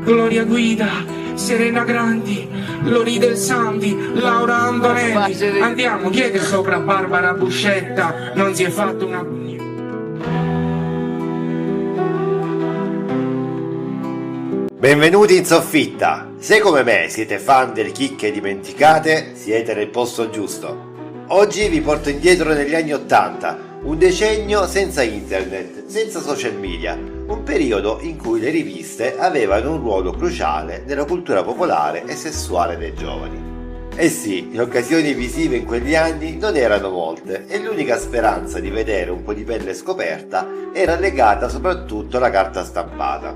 Gloria Guida, Serena Grandi, Lori del Santi, Laura Antonelli. Andiamo, chiede sopra Barbara Buscetta, non si è fatto una... Benvenuti in soffitta! Se come me siete fan delle chicche dimenticate, siete nel posto giusto. Oggi vi porto indietro negli anni '80, un decennio senza internet, senza social media, un periodo in cui le riviste avevano un ruolo cruciale nella cultura popolare e sessuale dei giovani. Eh sì, le occasioni visive in quegli anni non erano molte e l'unica speranza di vedere un po' di pelle scoperta era legata soprattutto alla carta stampata.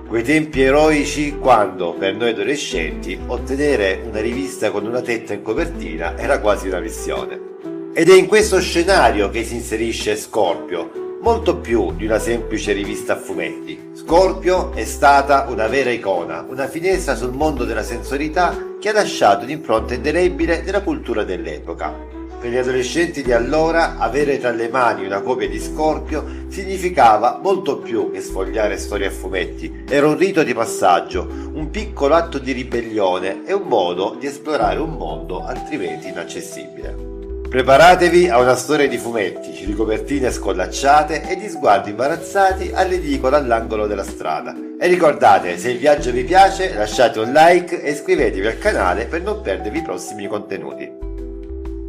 Quei tempi eroici quando, per noi adolescenti, ottenere una rivista con una tetta in copertina era quasi una missione. Ed è in questo scenario che si inserisce Scorpio, molto più di una semplice rivista a fumetti. Scorpio è stata una vera icona, una finestra sul mondo della sensualità che ha lasciato un'impronta indelebile nella cultura dell'epoca. Per gli adolescenti di allora, avere tra le mani una copia di Scorpio significava molto più che sfogliare storie a fumetti. Era un rito di passaggio, un piccolo atto di ribellione e un modo di esplorare un mondo altrimenti inaccessibile. Preparatevi a una storia di fumetti, di copertine scollacciate e di sguardi imbarazzati all'edicola all'angolo della strada. E ricordate, se il viaggio vi piace, lasciate un like e iscrivetevi al canale per non perdervi i prossimi contenuti.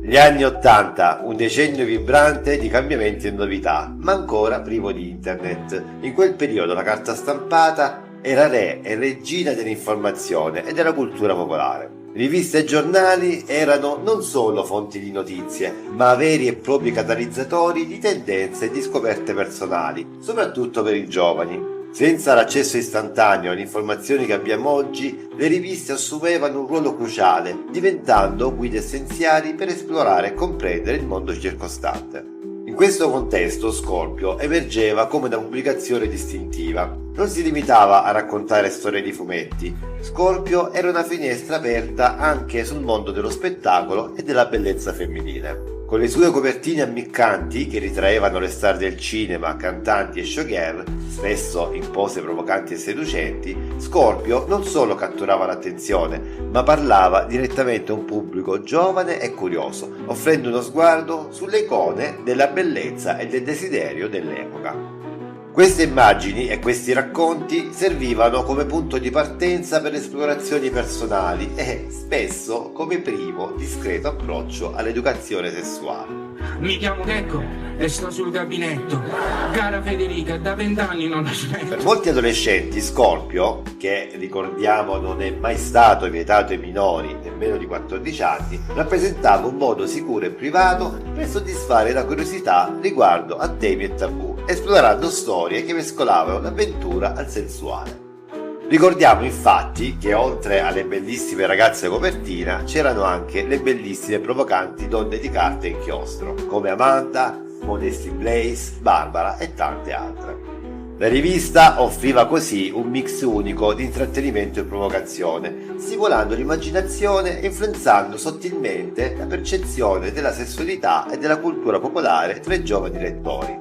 Gli anni '80, un decennio vibrante di cambiamenti e novità, ma ancora privo di internet. In quel periodo la carta stampata era re e regina dell'informazione e della cultura popolare. Riviste e giornali erano non solo fonti di notizie, ma veri e propri catalizzatori di tendenze e di scoperte personali, soprattutto per i giovani. Senza l'accesso istantaneo alle informazioni che abbiamo oggi, le riviste assumevano un ruolo cruciale, diventando guide essenziali per esplorare e comprendere il mondo circostante. In questo contesto Scorpio emergeva come una pubblicazione distintiva. Non si limitava a raccontare storie di fumetti. Scorpio era una finestra aperta anche sul mondo dello spettacolo e della bellezza femminile. Con le sue copertine ammiccanti che ritraevano le star del cinema, cantanti e showgirl, spesso in pose provocanti e seducenti, Scorpio non solo catturava l'attenzione, ma parlava direttamente a un pubblico giovane e curioso, offrendo uno sguardo sulle icone della bellezza e del desiderio dell'epoca. Queste immagini e questi racconti servivano come punto di partenza per esplorazioni personali e, spesso, come primo discreto approccio all'educazione sessuale. Mi chiamo Checco e sto sul gabinetto. Cara Federica, da 20 anni non la smetto. Per molti adolescenti Scorpio, che ricordiamo non è mai stato vietato ai minori nemmeno di 14 anni, rappresentava un modo sicuro e privato per soddisfare la curiosità riguardo a temi e tabù, esplorando storie che mescolavano l'avventura al sensuale. Ricordiamo infatti che oltre alle bellissime ragazze copertina c'erano anche le bellissime e provocanti donne di carta e inchiostro, come Amanda, Modesty Blaze, Barbara e tante altre. La rivista offriva così un mix unico di intrattenimento e provocazione, stimolando l'immaginazione e influenzando sottilmente la percezione della sessualità e della cultura popolare tra i giovani lettori.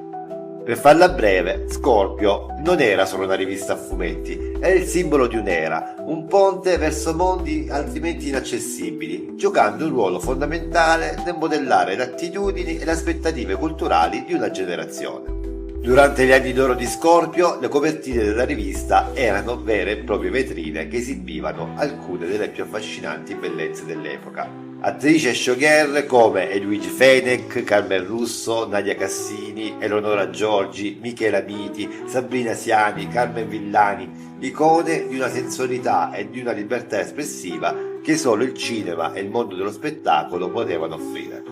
Per farla breve, Scorpio non era solo una rivista a fumetti, era il simbolo di un'era, un ponte verso mondi altrimenti inaccessibili, giocando un ruolo fondamentale nel modellare le attitudini e le aspettative culturali di una generazione. Durante gli anni d'oro di Scorpio, le copertine della rivista erano vere e proprie vetrine che esibivano alcune delle più affascinanti bellezze dell'epoca. Attrici e showgirl come Edwige Fenech, Carmen Russo, Nadia Cassini, Eleonora Giorgi, Michela Miti, Sabrina Siani, Carmen Villani, icone di una sensualità e di una libertà espressiva che solo il cinema e il mondo dello spettacolo potevano offrire.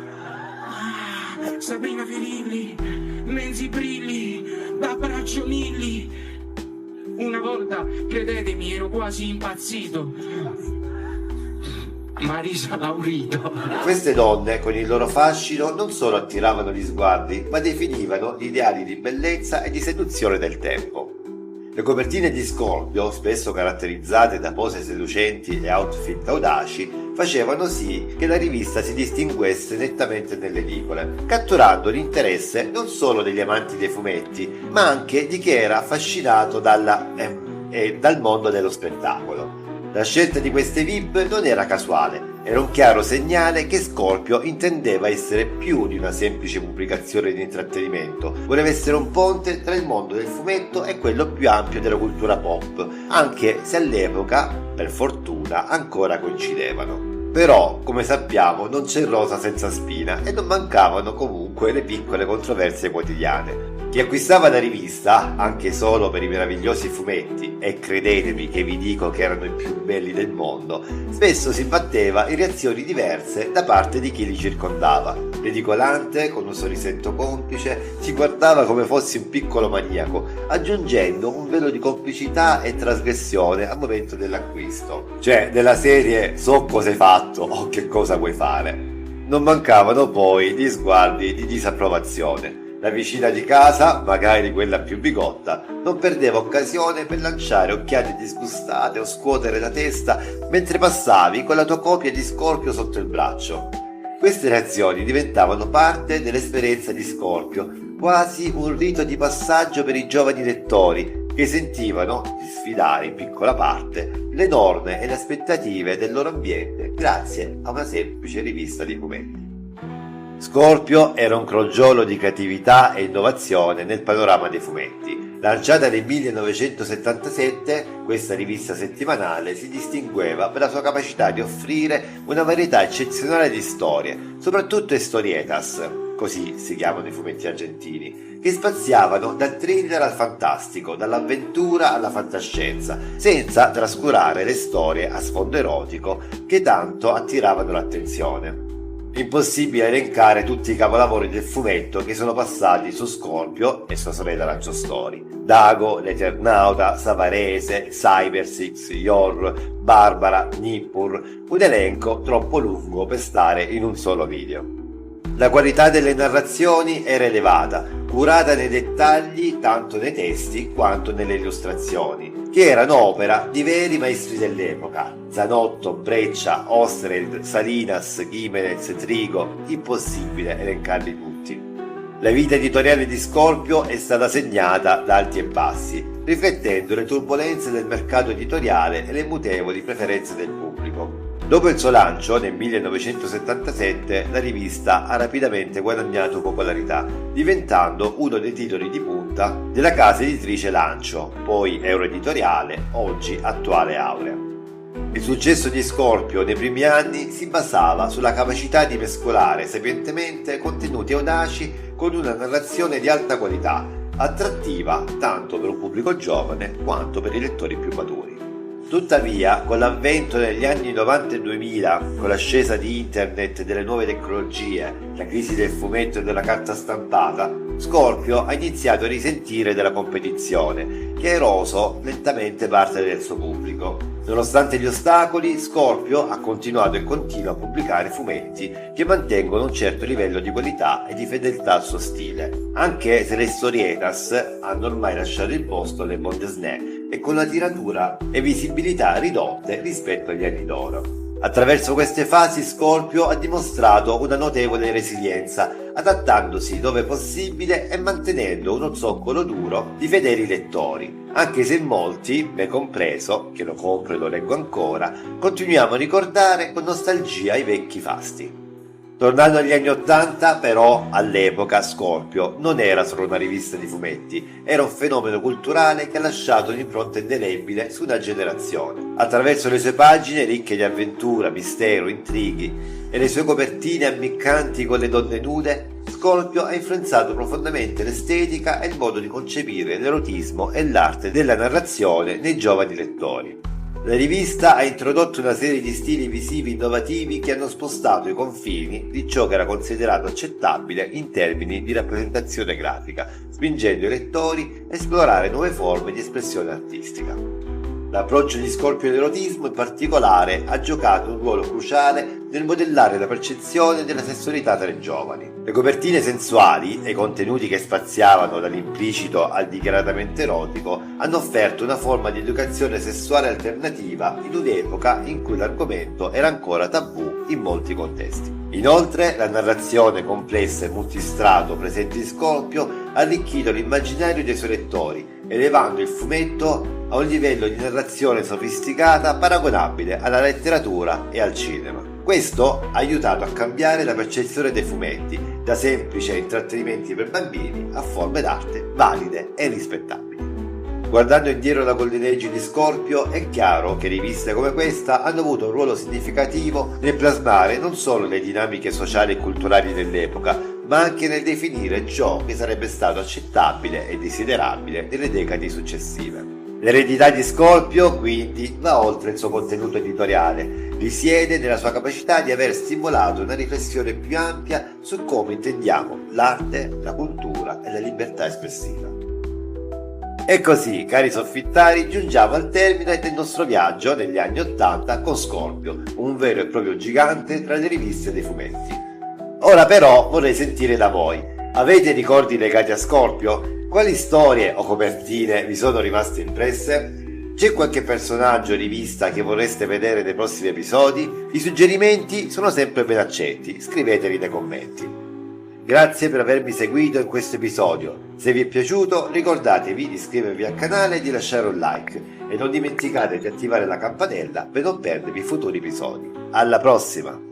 Sabrina Ferilli, Menzi Brilli, d'abbraccio Milli. Una volta, credetemi, ero quasi impazzito. Marisa Laurito. Queste donne, con il loro fascino, non solo attiravano gli sguardi, ma definivano gli ideali di bellezza e di seduzione del tempo. Le copertine di Scorpio, spesso caratterizzate da pose seducenti e outfit audaci, facevano sì che la rivista si distinguesse nettamente nelle edicole, catturando l'interesse non solo degli amanti dei fumetti, ma anche di chi era affascinato dalla e dal mondo dello spettacolo. La scelta di queste VIP non era casuale, era un chiaro segnale che Scorpio intendeva essere più di una semplice pubblicazione di intrattenimento, voleva essere un ponte tra il mondo del fumetto e quello più ampio della cultura pop, anche se all'epoca, per fortuna, ancora coincidevano. Però, come sappiamo, non c'è rosa senza spina e non mancavano comunque le piccole controversie quotidiane. Chi acquistava la rivista, anche solo per i meravigliosi fumetti, e credetemi che vi dico che erano i più belli del mondo, spesso si batteva in reazioni diverse da parte di chi li circondava. Ridicolante, con un sorrisetto complice, si guardava come fossi un piccolo maniaco, aggiungendo un velo di complicità e trasgressione al momento dell'acquisto. Cioè, della serie so cosa hai fatto o che cosa vuoi fare. Non mancavano poi gli sguardi di disapprovazione. La vicina di casa, magari quella più bigotta, non perdeva occasione per lanciare occhiate disgustate o scuotere la testa mentre passavi con la tua copia di Scorpio sotto il braccio. Queste reazioni diventavano parte dell'esperienza di Scorpio, quasi un rito di passaggio per i giovani lettori che sentivano di sfidare in piccola parte le norme e le aspettative del loro ambiente grazie a una semplice rivista di fumetti. Scorpio era un crogiolo di creatività e innovazione nel panorama dei fumetti. Lanciata nel 1977, questa rivista settimanale si distingueva per la sua capacità di offrire una varietà eccezionale di storie, soprattutto historietas, così si chiamano i fumetti argentini, che spaziavano dal thriller al fantastico, dall'avventura alla fantascienza, senza trascurare le storie a sfondo erotico che tanto attiravano l'attenzione. Impossibile elencare tutti i capolavori del fumetto che sono passati su Scorpio e sua sorella Raggio Story. Dago, l'Eternauta, Savarese, Cybersix, Yor, Barbara, Nippur, un elenco troppo lungo per stare in un solo video. La qualità delle narrazioni era elevata, curata nei dettagli tanto nei testi quanto nelle illustrazioni, che erano opera di veri maestri dell'epoca: Zanotto, Breccia, Ostreld, Salinas, Gimenez, Trigo, impossibile elencarli tutti. La vita editoriale di Scorpio è stata segnata da alti e bassi, riflettendo le turbolenze del mercato editoriale e le mutevoli preferenze del pubblico. Dopo il suo lancio, nel 1977, la rivista ha rapidamente guadagnato popolarità, diventando uno dei titoli di punta della casa editrice Lancio, poi Euroeditoriale, oggi attuale Aurea. Il successo di Scorpio nei primi anni si basava sulla capacità di mescolare sapientemente contenuti audaci con una narrazione di alta qualità, attrattiva tanto per un pubblico giovane quanto per i lettori più maturi. Tuttavia, con l'avvento negli anni 90 e 2000, con l'ascesa di internet e delle nuove tecnologie, la crisi del fumetto e della carta stampata, Scorpio ha iniziato a risentire della competizione, che ha eroso lentamente parte del suo pubblico. Nonostante gli ostacoli, Scorpio ha continuato e continua a pubblicare fumetti che mantengono un certo livello di qualità e di fedeltà al suo stile, anche se le storietas hanno ormai lasciato il posto alle bande snè e con la tiratura e visibilità ridotte rispetto agli anni d'oro. Attraverso queste fasi Scorpio ha dimostrato una notevole resilienza, adattandosi dove possibile e mantenendo uno zoccolo duro di fedeli lettori, anche se molti, me compreso, che lo compro e lo leggo ancora, continuiamo a ricordare con nostalgia i vecchi fasti. Tornando agli anni '80, però, all'epoca Scorpio non era solo una rivista di fumetti, era un fenomeno culturale che ha lasciato un'impronta indelebile su una generazione. Attraverso le sue pagine ricche di avventura, mistero, intrighi e le sue copertine ammiccanti con le donne nude, Scorpio ha influenzato profondamente l'estetica e il modo di concepire l'erotismo e l'arte della narrazione nei giovani lettori. La rivista ha introdotto una serie di stili visivi innovativi che hanno spostato i confini di ciò che era considerato accettabile in termini di rappresentazione grafica, spingendo i lettori a esplorare nuove forme di espressione artistica. L'approccio di Scorpio all'erotismo in particolare ha giocato un ruolo cruciale nel modellare la percezione della sessualità tra i giovani. Le copertine sensuali e i contenuti che spaziavano dall'implicito al dichiaratamente erotico hanno offerto una forma di educazione sessuale alternativa in un'epoca in cui l'argomento era ancora tabù in molti contesti. Inoltre, la narrazione complessa e multistrato presente in Scorpio ha arricchito l'immaginario dei suoi lettori, elevando il fumetto a un livello di narrazione sofisticata paragonabile alla letteratura e al cinema. Questo ha aiutato a cambiare la percezione dei fumetti, da semplici intrattenimenti per bambini a forme d'arte valide e rispettabili. Guardando indietro la Golden Age di Scorpio, è chiaro che riviste come questa hanno avuto un ruolo significativo nel plasmare non solo le dinamiche sociali e culturali dell'epoca, ma anche nel definire ciò che sarebbe stato accettabile e desiderabile nelle decadi successive. L'eredità di Scorpio, quindi, va oltre il suo contenuto editoriale, risiede nella sua capacità di aver stimolato una riflessione più ampia su come intendiamo l'arte, la cultura e la libertà espressiva. E così, cari soffittari, giungiamo al termine del nostro viaggio negli anni '80 con Scorpio, un vero e proprio gigante tra le riviste dei fumetti. Ora però vorrei sentire da voi. Avete ricordi legati a Scorpio? Quali storie o copertine vi sono rimaste impresse? C'è qualche personaggio o rivista che vorreste vedere nei prossimi episodi? I suggerimenti sono sempre ben accetti, scriveteli nei commenti. Grazie per avermi seguito in questo episodio. Se vi è piaciuto, ricordatevi di iscrivervi al canale e di lasciare un like. E non dimenticate di attivare la campanella per non perdervi futuri episodi. Alla prossima!